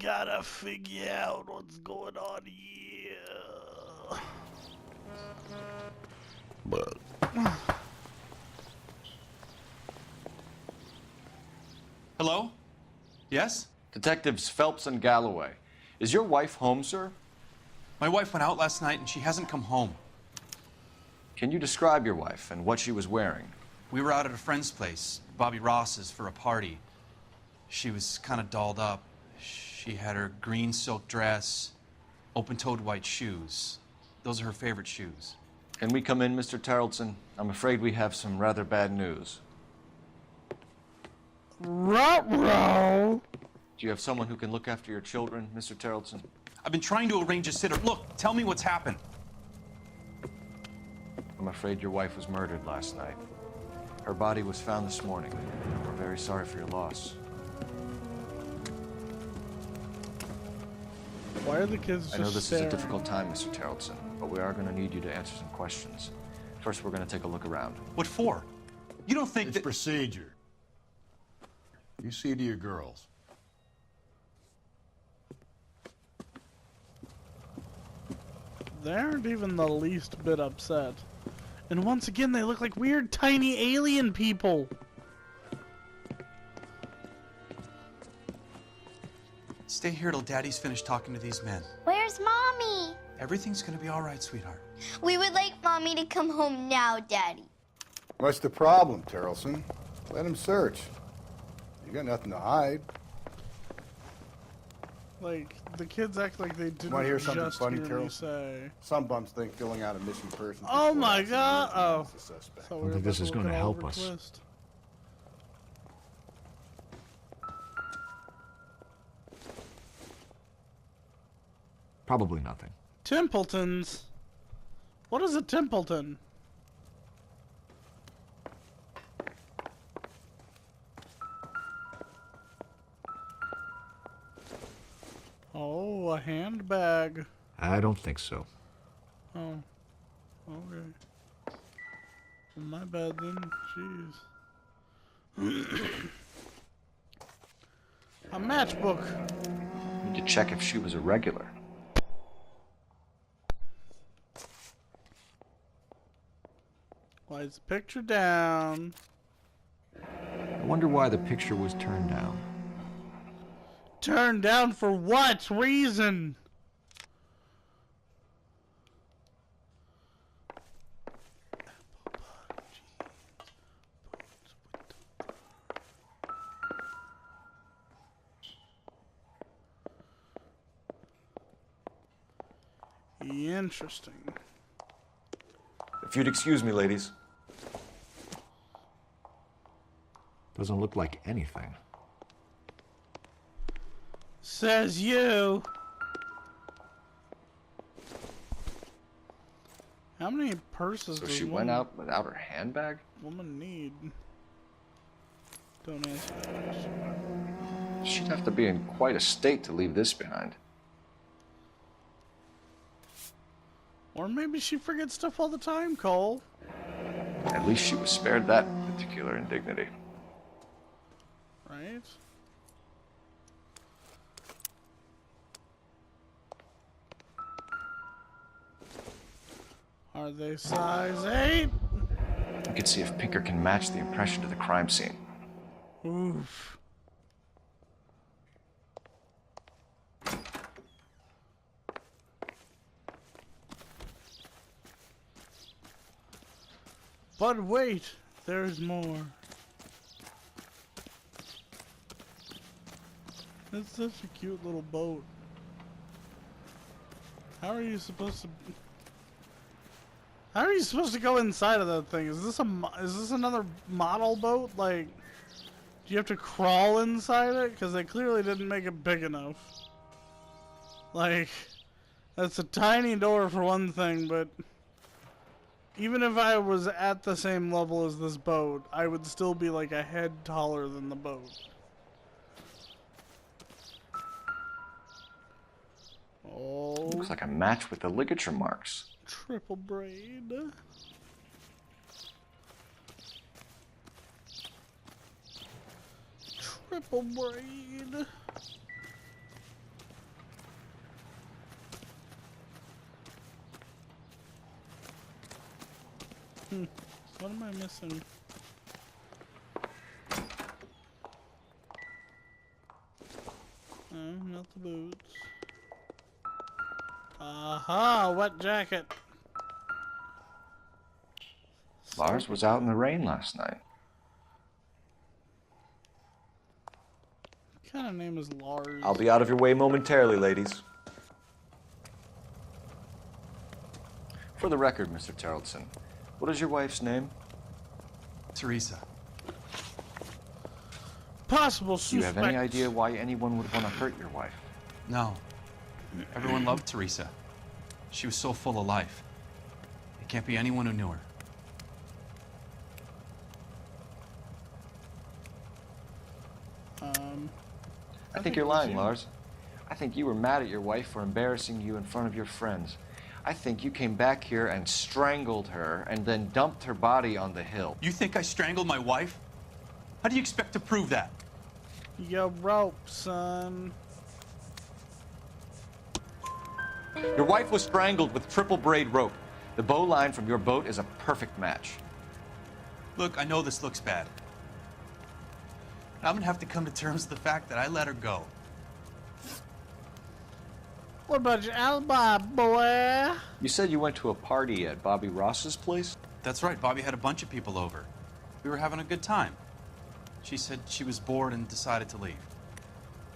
gotta figure out what's going on here. But Hello? Yes? Detectives Phelps and Galloway. Is your wife home, sir? My wife went out last night and she hasn't come home. Can you describe your wife and what she was wearing? We were out at a friend's place, Bobby Ross's, for a party. She was kind of dolled up. She had her green silk dress, open-toed white shoes. Those are her favorite shoes. Can we come in, Mr. Tarleton? I'm afraid we have some rather bad news. ruh-roh. Do you have someone who can look after your children, Mr. Tarleton? I've been trying to arrange a sitter. Look, tell me what's happened. I'm afraid your wife was murdered last night. Her body was found this morning. We're very sorry for your loss. Why are the kids just I know this staring? is a difficult time, Mr. Tarleton, but we are going to need you to answer some questions. First, we're going to take a look around. What for? You don't think It's that... procedure. You see to your girls. They aren't even the least bit upset. And once again, they look like weird, tiny alien people. Stay here till Daddy's finished talking to these men. Where's Mommy? Everything's gonna be all right, sweetheart. We would like Mommy to come home now, Daddy. What's the problem, Tarleton? Let him search. You got nothing to hide. Like, the kids act like they didn't Wanna hear something just funny, hear me Carol? say. Some bums think filling out a missing person. Oh my god! Oh. Suspect. So I don't think this is going to help us. Twist. Probably nothing. Templetons? What is a Templeton? Oh, a handbag. I don't think so. Oh. Okay. Well, my bad then. Jeez. A matchbook. We need to check if she was a regular. Why is the picture down? I wonder why the picture was turned down. Turned down for what reason? Interesting. If you'd excuse me, ladies. Doesn't look like anything. Says you. How many purses So does she one went out without her handbag? woman need? Don't answer that question. She'd have to be in quite a state to leave this behind. Or maybe she forgets stuff all the time, Cole. At least she was spared that particular indignity. Right? Are they size 8? We could see if Pinker can match the impression to the crime scene. Oof. But wait, there's more. It's such a cute little boat. How are you supposed to? How are you supposed to go inside of that thing? Is this another model boat? Like, do you have to crawl inside it? Because they clearly didn't make it big enough. Like, that's a tiny door for one thing, but even if I was at the same level as this boat, I would still be like a head taller than the boat. Oh. Looks like a match with the ligature marks. Triple braid. Triple braid. What am I missing? Oh, not the boots. Aha, wet jacket. Lars was out in the rain last night. What kind of name is Lars? I'll be out of your way momentarily, ladies. For the record, Mr. Terrelson, what is your wife's name? Teresa. Possible Do you suspect. have any idea why anyone would want to hurt your wife? No. Everyone loved Teresa. She was so full of life. It can't be anyone who knew her. I think you're lying, Lars. I think you were mad at your wife for embarrassing you in front of your friends. I think you came back here and strangled her and then dumped her body on the hill. You think I strangled my wife? How do you expect to prove that? Yo, rope, son. Your wife was strangled with triple braid rope. The bow line from your boat is a perfect match. Look, I know this looks bad. I'm gonna have to come to terms with the fact that I let her go. What about your alibi, boy? You said you went to a party at Bobby Ross's place? That's right, Bobby had a bunch of people over. We were having a good time. She said she was bored and decided to leave.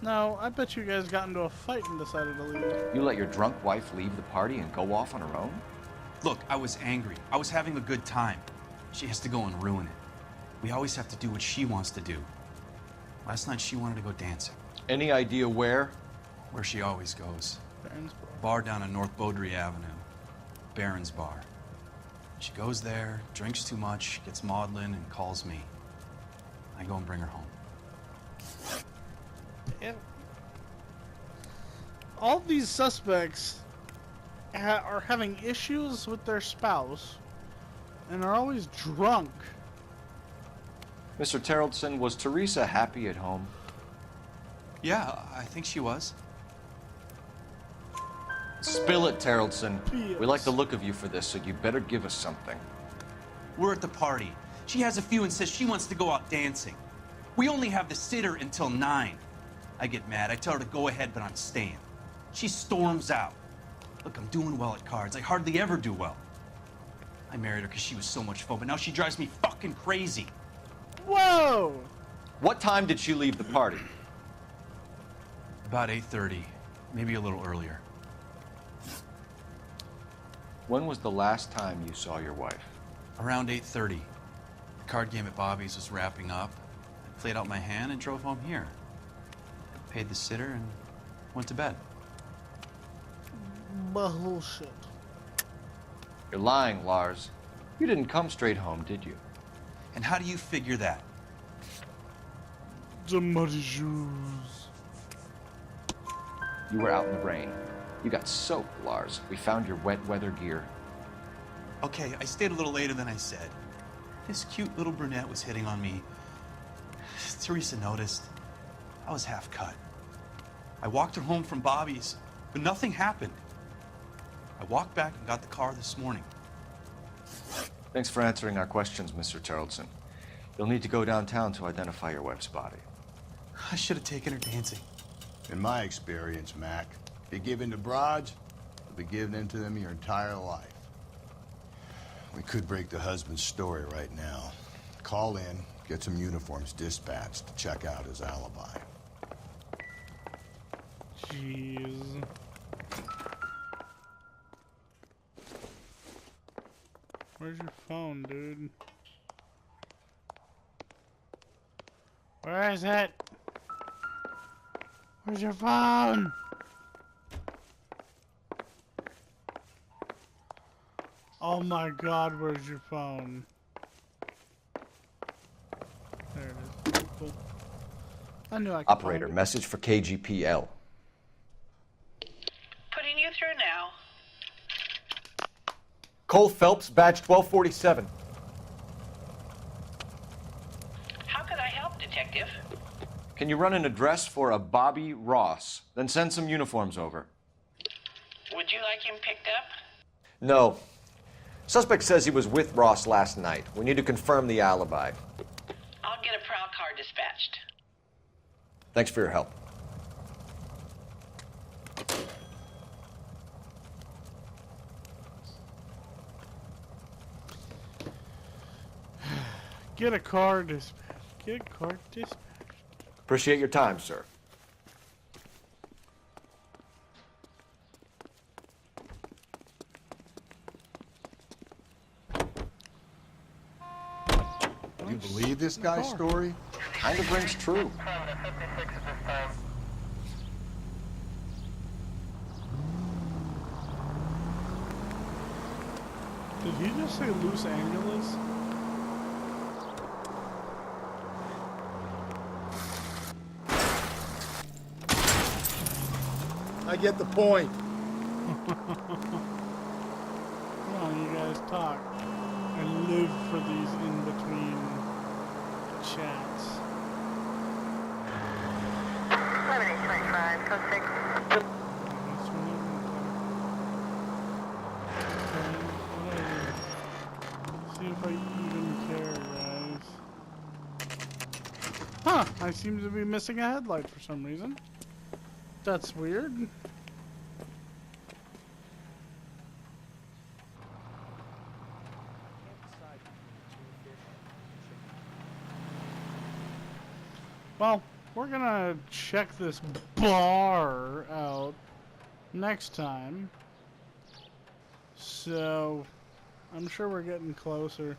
No, I bet you guys got into a fight and decided to leave. You let your drunk wife leave the party and go off on her own? Look, I was angry. I was having a good time. She has to go and ruin it. We always have to do what she wants to do. Last night she wanted to go dancing. Any idea where? Where she always goes. Baron's Bar down on North Beaudry Avenue. Baron's Bar. She goes there, drinks too much, gets maudlin, and calls me. I go and bring her home. Damn. All these suspects are having issues with their spouse and are always drunk. Mr. Terrelson, was Teresa happy at home? Yeah, I think she was. Spill it, Terrelson. Yes. We like the look of you for this, so you better give us something. We're at the party. She has a few and says she wants to go out dancing. We only have the sitter until 9. I get mad. I tell her to go ahead, but I'm staying. She storms out. Look, I'm doing well at cards. I hardly ever do well. I married her because she was so much fun, but now she drives me fucking crazy. Whoa! What time did she leave the party? About 8:30, maybe a little earlier. When was the last time you saw your wife? Around 8:30. The card game at Bobby's was wrapping up. I played out my hand and drove home here. Paid the sitter and went to bed. Bullshit. You're lying, Lars. You didn't come straight home, did you? And how do you figure that? The muddy shoes. You were out in the rain. You got soaked, Lars. We found your wet weather gear. Okay, I stayed a little later than I said. This cute little brunette was hitting on me. Teresa noticed. I was half cut. I walked her home from Bobby's, but nothing happened. I walked back and got the car this morning. Thanks for answering our questions, Mr. Terrelson. You'll need to go downtown to identify your wife's body. I should have taken her dancing. In my experience, Mac, if you give in to broads, you'll be giving in to them your entire life. We could break the husband's story right now. Call in, get some uniforms dispatched to check out his alibi. Jeez. Where's your phone, dude? Where is it? Where's your phone? Oh my god, where's your phone? There it is. Cool. I knew I could Operator, find it. message for KGPL. Putting you through now. Cole Phelps, badge 1247. How could I help, Detective? Can you run an address for a Bobby Ross? Then send some uniforms over. Would you like him picked up? No. Suspect says he was with Ross last night. We need to confirm the alibi. I'll get a prowl car dispatched. Thanks for your help. Get a car dispatched. Get a car dispatched. Appreciate your time, sir. You believe this guy's story? Kind of rings true. Did he just say Los Angeles? I get the point. Come on, you guys talk. I live for these in-between chats. 11:25, code 6. That's whatever. See if I even care, guys. Huh, I seem to be missing a headlight for some reason. That's weird. Well, we're gonna check this bar out next time. So, I'm sure we're getting closer.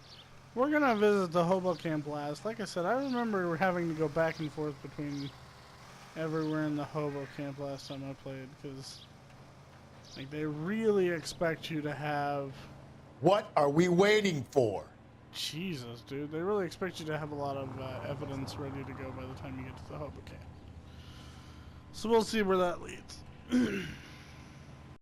We're gonna visit the hobo camp last. Like I said, I remember having to go back and forth between everywhere in the hobo camp last time I played, because like they really expect you to have... What are we waiting for? Jesus, dude. They really expect you to have a lot of evidence ready to go by the time you get to the hobo camp. So we'll see where that leads.